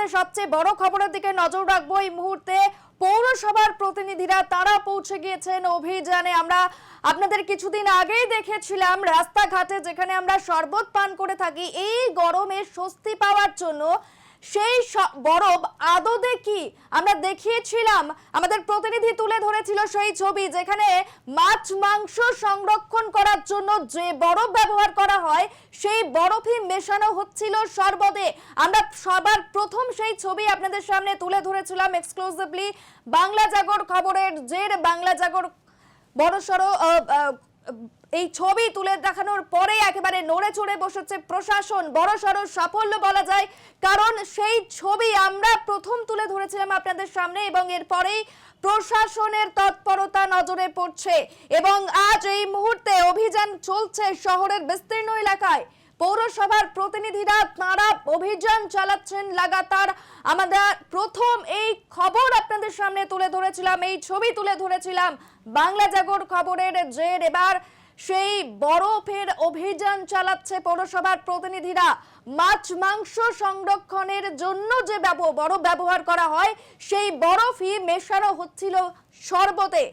মুহূর্তে সবচেয়ে বড় খবরের দিকে নজর রাখবো। এই মুহূর্তে পৌরসভার প্রতিনিধিরা তারা পৌঁছে গিয়েছেন অভিযানে। আমরা আপনাদের কিছুদিন আগেই দেখেছিলাম রাস্তাঘাটে যেখানে আমরা শরবত পান করে থাকি, এই গরমে স্বস্তি পাওয়ার জন্য সেই বরফ আদতে কি আমরা দেখিয়েছিলাম। আমাদের প্রতিনিধি তুলে ধরেছিল সেই ছবি যেখানে মাছ মাংস সংরক্ষণ করার জন্য যে বরফ ব্যবহার করা হয় সেই বরফই মেশানো হচ্ছিল শরবতে। আমরা সবার প্রথম সেই ছবি আপনাদের সামনে তুলে ধরেছিলাম এক্সক্লুসিভলি বাংলা জাগর খবরের জের। বাংলা জাগর বড়সড় এই ছবি তুলে দেখানোর পরে একেবারে নড়ে চড়ে বসেছে প্রশাসন। বড়সড় সাফল্য বলা যায়, কারণ সেই ছবি আমরা প্রথম তুলে ধরেছিলাম আপনাদের সামনে এবং এরপরেই প্রশাসনের তৎপরতা নজরে পড়ছে এবং আজ এই মুহূর্তে অভিযান চলছে শহরের বিস্তীর্ণ এলাকায়। পৌরসভার প্রতিনিধিরা তারা অভিযান চালাচ্ছেন লাগাতার। আমাদের প্রথম এই খবর আপনাদের সামনে তুলে ধরেছিলাম, এই ছবি তুলে ধরেছিলাম বাংলা জাগর খবরের জের। এবার সেই বরফের অভিযান চালাচ্ছে পৌরসভার প্রতিনিধিরা। মাছ মাংস সংরক্ষণের জন্য যে বরফ ব্যবহার করা হয় সেই বরফই মেশানো হচ্ছিল শরবতে।